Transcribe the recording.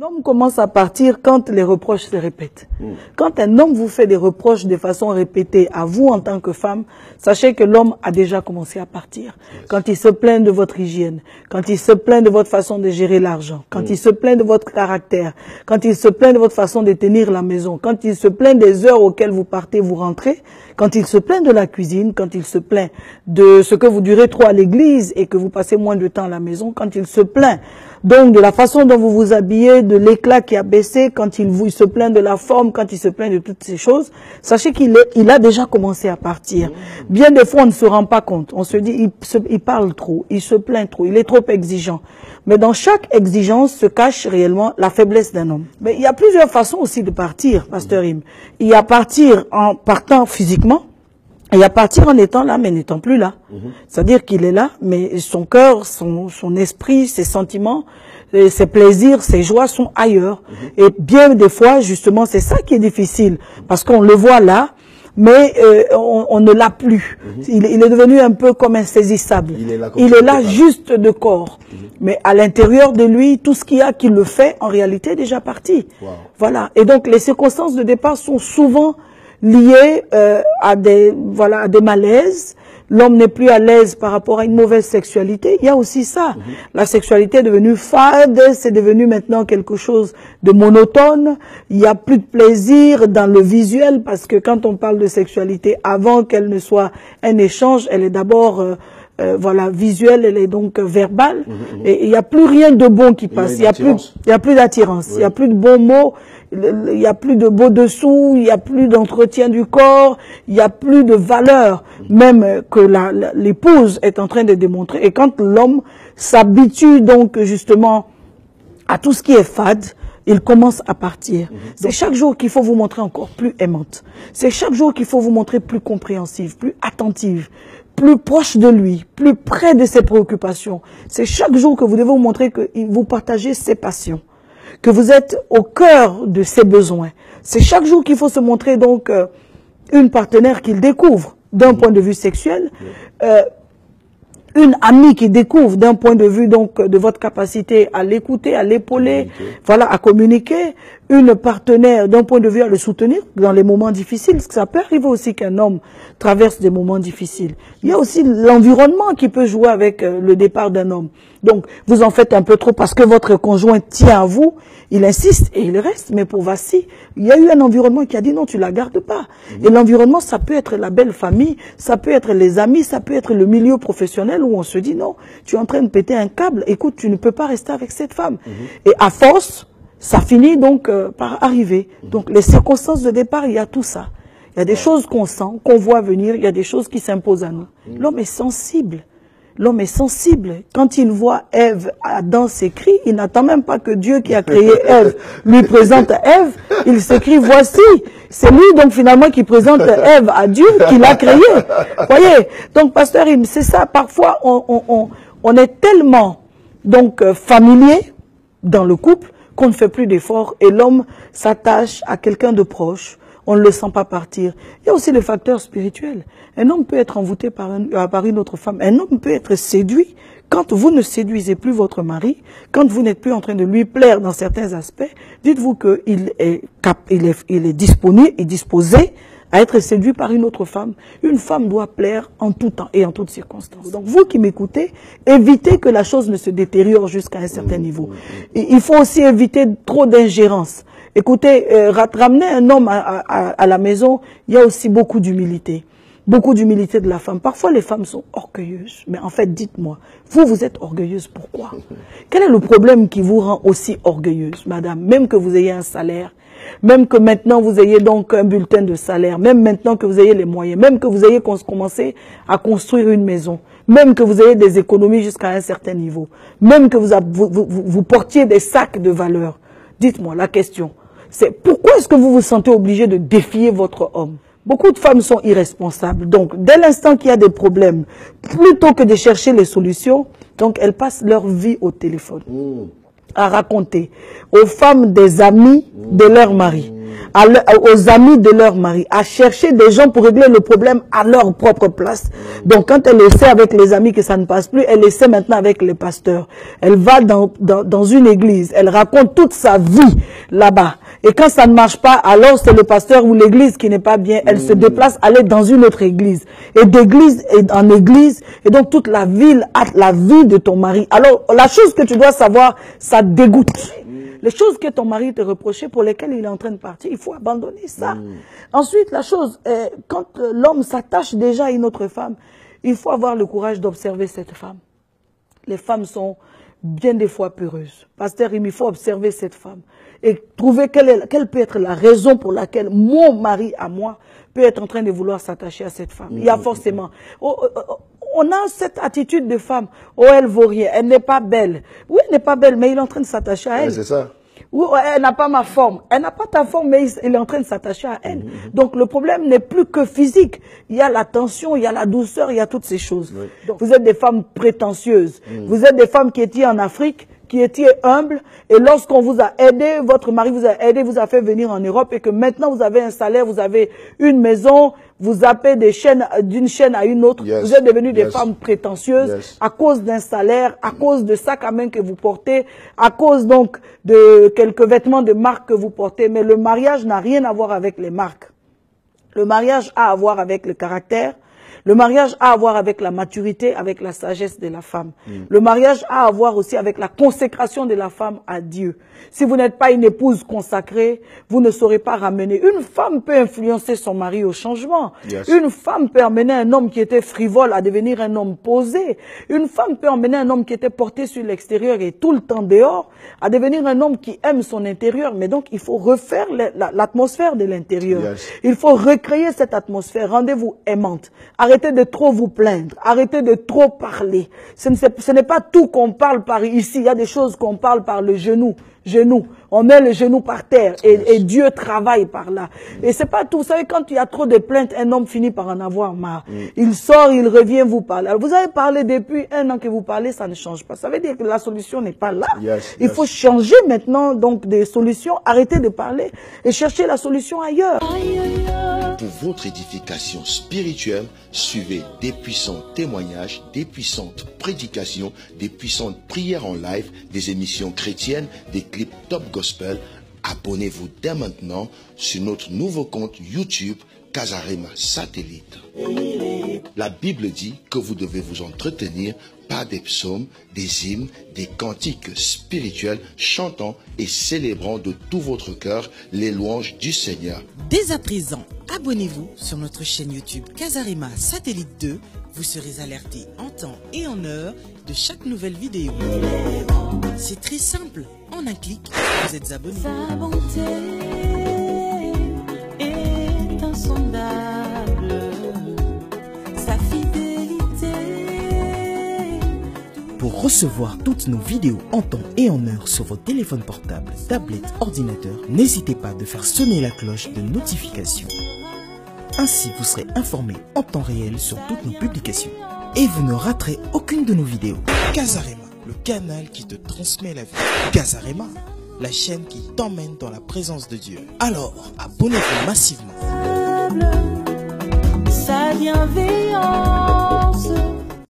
L'homme commence à partir quand les reproches se répètent. Quand un homme vous fait des reproches de façon répétée à vous en tant que femme, sachez que l'homme a déjà commencé à partir. Quand il se plaint de votre hygiène, quand il se plaint de votre façon de gérer l'argent, quand il se plaint de votre caractère, quand il se plaint de votre façon de tenir la maison, quand il se plaint des heures auxquelles vous partez, vous rentrez, quand il se plaint de la cuisine, quand il se plaint de ce que vous durez trop à l'église et que vous passez moins de temps à la maison, quand il se plaint donc de la façon dont vous vous habillez, de l'éclat qui a baissé, quand il se plaint de la forme, quand il se plaint de toutes ces choses, sachez qu'il a déjà commencé à partir. Bien des fois, on ne se rend pas compte. On se dit, il parle trop, il se plaint trop, il est trop exigeant. Mais dans chaque exigence se cache réellement la faiblesse d'un homme. Mais il y a plusieurs façons aussi de partir, Pasteur Im. Il y a partir en partant physiquement, et il y a partir en étant là, mais n'étant plus là. C'est-à-dire qu'il est là, mais son cœur, son esprit, ses sentiments, ses plaisirs, ses joies sont ailleurs. Et bien des fois, justement, c'est ça qui est difficile. Parce qu'on le voit là, mais on ne l'a plus. Il est devenu un peu comme insaisissable. Il est là juste de corps. Mais à l'intérieur de lui, tout ce qu'il y a qui le fait, en réalité, est déjà parti. Voilà. Et donc, les circonstances de départ sont souvent liées à des malaises. L'homme n'est plus à l'aise par rapport à une mauvaise sexualité. Il y a aussi ça. La sexualité est devenue fade, c'est devenu maintenant quelque chose de monotone. Il n'y a plus de plaisir dans le visuel parce que quand on parle de sexualité, avant qu'elle ne soit un échange, elle est d'abord visuelle, elle est donc verbale. Et il n'y a plus rien de bon qui passe. Il n'y a plus d'attirance. Il n'y a plus de bons mots. Il n'y a plus de beau dessous, il n'y a plus d'entretien du corps, il n'y a plus de valeur, même que l'épouse est en train de démontrer. Et quand l'homme s'habitue donc justement à tout ce qui est fade, il commence à partir. C'est chaque jour qu'il faut vous montrer encore plus aimante. C'est chaque jour qu'il faut vous montrer plus compréhensive, plus attentive, plus proche de lui, plus près de ses préoccupations. C'est chaque jour que vous devez vous montrer que vous partagez ses passions, que vous êtes au cœur de ses besoins. C'est chaque jour qu'il faut se montrer donc une partenaire qu'il découvre d'un point de vue sexuel, une amie qui découvre d'un point de vue donc de votre capacité à l'écouter, à l'épauler, voilà, à communiquer, une partenaire d'un point de vue à le soutenir dans les moments difficiles, parce que ça peut arriver aussi qu'un homme traverse des moments difficiles. Il y a aussi l'environnement qui peut jouer avec le départ d'un homme. Donc, vous en faites un peu trop parce que votre conjoint tient à vous, il insiste et il reste, mais pour Vassi, il y a eu un environnement qui a dit non, tu la gardes pas. Et l'environnement, ça peut être la belle famille, ça peut être les amis, ça peut être le milieu professionnel où on se dit non, tu es en train de péter un câble, écoute, tu ne peux pas rester avec cette femme. Et à force, ça finit donc par arriver. Donc, les circonstances de départ, il y a tout ça. Il y a des choses qu'on sent, qu'on voit venir, il y a des choses qui s'imposent à nous. L'homme est sensible. L'homme est sensible. Quand il voit Ève, Adam s'écrit, il n'attend même pas que Dieu qui a créé Ève lui présente Ève. Il s'écrit, voici. C'est lui donc finalement qui présente Ève à Dieu qui l'a créée. Voyez. Donc pasteur, c'est ça. Parfois on est tellement donc familier dans le couple qu'on ne fait plus d'efforts et l'homme s'attache à quelqu'un de proche. On ne le sent pas partir. Il y a aussi le facteur spirituel. Un homme peut être envoûté par une autre femme. Un homme peut être séduit. Quand vous ne séduisez plus votre mari, quand vous n'êtes plus en train de lui plaire dans certains aspects, dites-vous qu'il est disponible et disposé à être séduit par une autre femme. Une femme doit plaire en tout temps et en toutes circonstances. Donc vous qui m'écoutez, évitez que la chose ne se détériore jusqu'à un certain niveau. Et il faut aussi éviter trop d'ingérence. Écoutez, ramener un homme à la maison, il y a aussi beaucoup d'humilité. Beaucoup d'humilité de la femme. Parfois, les femmes sont orgueilleuses. Mais en fait, dites-moi, vous êtes orgueilleuse, pourquoi? Quel est le problème qui vous rend aussi orgueilleuse, madame? Même que vous ayez un salaire, même que maintenant vous ayez donc un bulletin de salaire, même maintenant que vous ayez les moyens, même que vous ayez commencé à construire une maison, même que vous ayez des économies jusqu'à un certain niveau, même que vous portiez des sacs de valeur. Dites-moi, la question, c'est pourquoi est-ce que vous vous sentez obligé de défier votre homme? Beaucoup de femmes sont irresponsables. Donc, dès l'instant qu'il y a des problèmes, plutôt que de chercher les solutions, donc elles passent leur vie au téléphone à raconter aux femmes des amis de leur mari, aux amis de leur mari, à chercher des gens pour régler le problème à leur propre place. Donc quand elle essaie avec les amis que ça ne passe plus, elle essaie maintenant avec les pasteurs. Elle va dans une église, elle raconte toute sa vie là-bas. Et quand ça ne marche pas, alors c'est le pasteur ou l'église qui n'est pas bien. Elle se déplace, aller dans une autre église. Et d'église en église, et donc toute la ville a la vie de ton mari. Alors la chose que tu dois savoir, ça dégoûte. Les choses que ton mari te reprochait, pour lesquelles il est en train de partir, il faut abandonner ça. Ensuite, la chose, quand l'homme s'attache déjà à une autre femme, il faut avoir le courage d'observer cette femme. Les femmes sont bien des fois peureuses. Pasteur, il faut observer cette femme et trouver quelle peut être la raison pour laquelle mon mari à moi peut être en train de vouloir s'attacher à cette femme. Il y a forcément... on a cette attitude de femme. Oh, elle vaut rien, elle n'est pas belle. Oui, elle n'est pas belle, mais il est en train de s'attacher à elle. C'est ça. Ou elle n'a pas ma forme. Elle n'a pas ta forme, mais il est en train de s'attacher à elle. Donc le problème n'est plus que physique. Il y a la tension, il y a la douceur, il y a toutes ces choses. Oui. Donc, vous êtes des femmes prétentieuses. Vous êtes des femmes qui étaient en Afrique, qui étiez humble, et lorsqu'on vous a aidé, votre mari vous a aidé, vous a fait venir en Europe, et que maintenant vous avez un salaire, vous avez une maison, vous zappez d'une chaîne à une autre, vous êtes devenus des femmes prétentieuses à cause d'un salaire, à cause de sacs à main que vous portez, à cause donc de quelques vêtements de marque que vous portez. Mais le mariage n'a rien à voir avec les marques. Le mariage a à voir avec le caractère. Le mariage a à voir avec la maturité, avec la sagesse de la femme. Le mariage a à voir aussi avec la consécration de la femme à Dieu. Si vous n'êtes pas une épouse consacrée, vous ne saurez pas ramener. Une femme peut influencer son mari au changement. Une femme peut amener un homme qui était frivole à devenir un homme posé. Une femme peut emmener un homme qui était porté sur l'extérieur et tout le temps dehors à devenir un homme qui aime son intérieur. Mais donc, il faut refaire l'atmosphère de l'intérieur. Il faut recréer cette atmosphère. Rendez-vous aimante. Arrêtez de trop vous plaindre. Arrêtez de trop parler. Ce n'est pas tout qu'on parle par ici. Il y a des choses qu'on parle par le genou. On met le genou par terre et Dieu travaille par là. Et c'est pas tout. Vous savez, quand il y a trop de plaintes, un homme finit par en avoir marre. Il sort, il revient vous parler. Alors, vous avez parlé depuis 1 an que vous parlez, ça ne change pas. Ça veut dire que la solution n'est pas là. Il faut changer maintenant donc des solutions, arrêter de parler et chercher la solution ailleurs. Pour votre édification spirituelle, suivez des puissants témoignages, des puissantes prédications, des puissantes prières en live, des émissions chrétiennes, des clips top gospel. Abonnez-vous dès maintenant sur notre nouveau compte YouTube Casarema Satellite. La Bible dit que vous devez vous entretenir par des psaumes, des hymnes, des cantiques spirituels, chantant et célébrant de tout votre cœur les louanges du Seigneur. Dès à présent, abonnez-vous sur notre chaîne YouTube Casarema Satellite 2. Vous serez alerté en temps et en heure de chaque nouvelle vidéo. C'est très simple. En un clic, vous êtes abonné. Sa bonté est insondable. Sa fidélité. Pour recevoir toutes nos vidéos en temps et en heure sur vos téléphones portables, tablettes, ordinateurs, n'hésitez pas de faire sonner la cloche de notification. Ainsi, vous serez informé en temps réel sur toutes nos publications. Et vous ne raterez aucune de nos vidéos. Casarema, le canal qui te transmet la vie. Casarema, la chaîne qui t'emmène dans la présence de Dieu. Alors, abonnez-vous massivement. Sa bienveillance